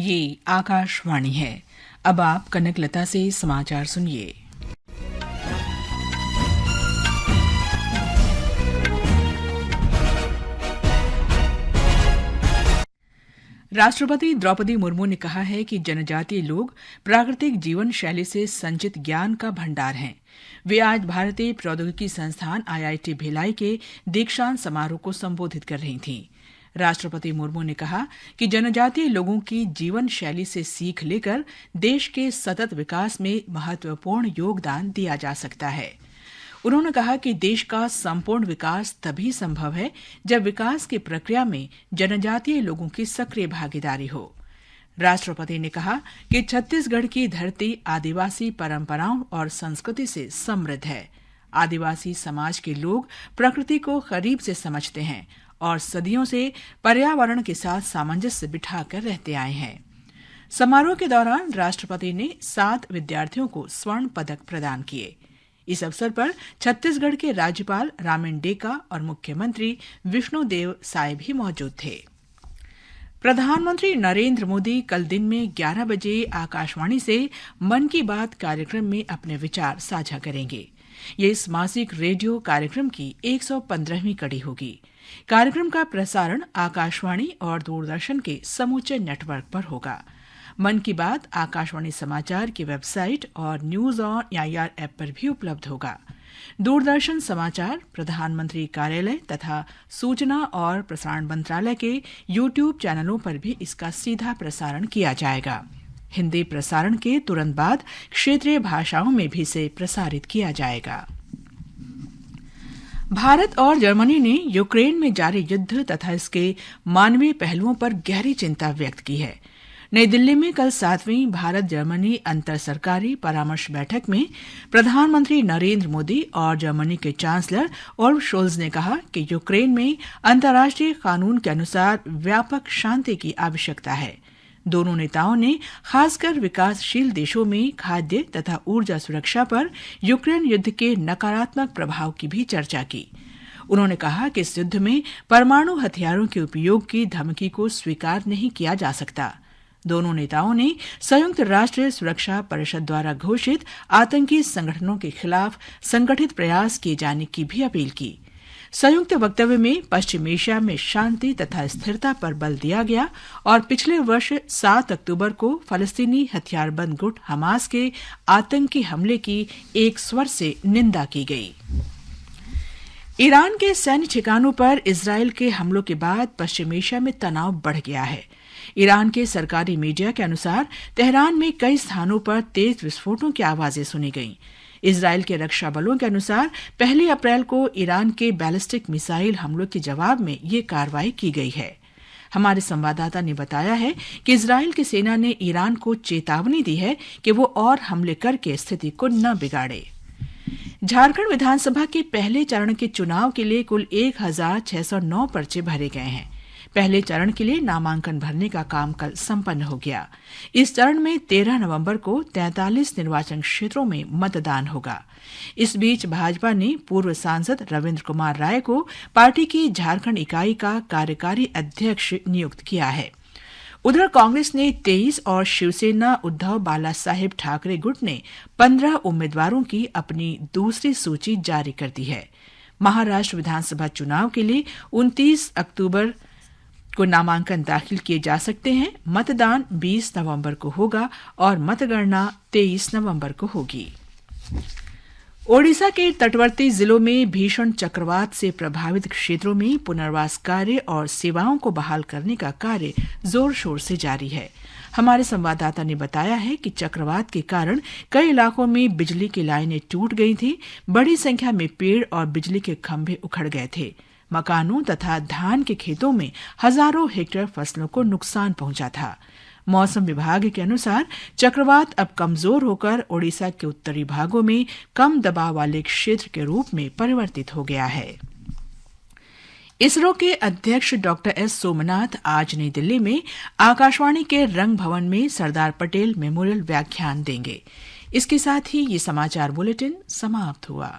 ये आकाशवाणी है। अब आप कनकलता से समाचार सुनिए। राष्ट्रपति द्रौपदी मुर्मू ने कहा है कि जनजातीय लोग प्राकृतिक जीवन शैली से संचित ज्ञान का भंडार हैं। वे आज भारतीय प्रौद्योगिकी संस्थान IIT भिलाई के दीक्षांत समारोह को संबोधित कर रही थीं। राष्ट्रपति मुर्मू ने कहा कि जनजातीय लोगों की जीवन शैली से सीख लेकर देश के सतत विकास में महत्वपूर्ण योगदान दिया जा सकता है। उन्होंने कहा कि देश का संपूर्ण विकास तभी संभव है जब विकास की प्रक्रिया में जनजातीय लोगों की सक्रिय भागीदारी हो। राष्ट्रपति ने कहा कि छत्तीसगढ़ की धरती आदिवासी परंपराओं और संस्कृति से समृद्ध है। आदिवासी समाज के लोग प्रकृति को करीब से समझते हैं और सदियों से पर्यावरण के साथ सामंजस्य बिठाकर रहते आए हैं। समारोह के दौरान राष्ट्रपति ने 7 विद्यार्थियों को स्वर्ण पदक प्रदान किए। इस अवसर पर छत्तीसगढ़ के राज्यपाल रामेन डेका और मुख्यमंत्री विष्णुदेव साय भी मौजूद थे। प्रधानमंत्री नरेंद्र मोदी कल दिन में 11 बजे आकाशवाणी से मन की बात कार्यक्रम में अपने विचार साझा करेंगे। ये इस मासिक रेडियो कार्यक्रम की 115वीं कड़ी होगी। कार्यक्रम का प्रसारण आकाशवाणी और दूरदर्शन के समूचे नेटवर्क पर होगा। मन की बात आकाशवाणी समाचार की वेबसाइट और न्यूज ऑन AIR ऐप पर भी उपलब्ध होगा। दूरदर्शन समाचार, प्रधानमंत्री कार्यालय तथा सूचना और प्रसारण मंत्रालय के YouTube चैनलों पर भी इसका सीधा प्रसारण किया जाएगा। हिंदी प्रसारण के तुरंत बाद क्षेत्रीय भाषाओं में भी इसे प्रसारित किया जाएगा। भारत और जर्मनी ने यूक्रेन में जारी युद्ध तथा इसके मानवीय पहलुओं पर गहरी चिंता व्यक्त की है। नई दिल्ली में कल 7वीं भारत जर्मनी अंतर सरकारी परामर्श बैठक में प्रधानमंत्री नरेंद्र मोदी और जर्मनी के चांसलर ओल्फ शोल्ज ने कहा कि यूक्रेन में अंतर्राष्ट्रीय कानून के अनुसार व्यापक शांति की आवश्यकता है। दोनों नेताओं ने खासकर विकासशील देशों में खाद्य तथा ऊर्जा सुरक्षा पर यूक्रेन युद्ध के नकारात्मक प्रभाव की भी चर्चा की। उन्होंने कहा कि इस युद्ध में परमाणु हथियारों के उपयोग की धमकी को स्वीकार नहीं किया जा सकता। दोनों नेताओं ने संयुक्त राष्ट्र सुरक्षा परिषद द्वारा घोषित आतंकी संगठनों के खिलाफ संगठित प्रयास किए जाने की भी अपील की। संयुक्त वक्तव्य में पश्चिम एशिया में शांति तथा स्थिरता पर बल दिया गया और पिछले वर्ष 7 अक्टूबर को फलस्तीनी हथियारबंद गुट हमास के आतंकी हमले की एक स्वर से निंदा की गई। ईरान के सैन्य ठिकानों पर इजरायल के हमलों के बाद पश्चिम एशिया में तनाव बढ़ गया है। ईरान के सरकारी मीडिया के अनुसार तेहरान में कई स्थानों पर तेज विस्फोटों की आवाजें सुनी गईं। इजरायल के रक्षा बलों के अनुसार 1 अप्रैल को ईरान के बैलिस्टिक मिसाइल हमलों के जवाब में ये कार्रवाई की गई है। हमारे संवाददाता ने बताया है कि इजरायल की सेना ने ईरान को चेतावनी दी है कि वो और हमले करके स्थिति को न बिगाड़े। झारखंड विधानसभा के पहले चरण के चुनाव के लिए कुल 1609 पर्चे भरे गए हैं। पहले चरण के लिए नामांकन भरने का काम कल संपन्न हो गया। इस चरण में 13 नवंबर को 43 निर्वाचन क्षेत्रों में मतदान होगा। इस बीच भाजपा ने पूर्व सांसद रविंद्र कुमार राय को पार्टी की झारखंड इकाई का कार्यकारी अध्यक्ष नियुक्त किया है। उधर कांग्रेस ने 23 और शिवसेना उद्धव बाला साहेब ठाकरे गुट ने 15 उम्मीदवारों की अपनी दूसरी सूची जारी कर दी है। महाराष्ट्र विधानसभा चुनाव के लिए 29 अक्टूबर को नामांकन दाखिल किए जा सकते हैं। मतदान 20 नवंबर को होगा और मतगणना 23 नवंबर को होगी। ओडिशा के तटवर्ती जिलों में भीषण चक्रवात से प्रभावित क्षेत्रों में पुनर्वास कार्य और सेवाओं को बहाल करने का कार्य जोर शोर से जारी है। हमारे संवाददाता ने बताया है कि चक्रवात के कारण कई इलाकों में बिजली की लाइनें टूट गई थी। बड़ी संख्या में पेड़ और बिजली के खंभे उखड़ गए थे। मकानों तथा धान के खेतों में हजारों हेक्टेयर फसलों को नुकसान पहुंचा था। मौसम विभाग के अनुसार चक्रवात अब कमजोर होकर ओडिशा के उत्तरी भागों में कम दबाव वाले क्षेत्र के रूप में परिवर्तित हो गया है। इसरो के अध्यक्ष डॉक्टर एस सोमनाथ आज नई दिल्ली में आकाशवाणी के रंग भवन में सरदार पटेल मेमोरियल व्याख्यान देंगे। इसके साथ ही ये समाचार बुलेटिन समाप्त हुआ।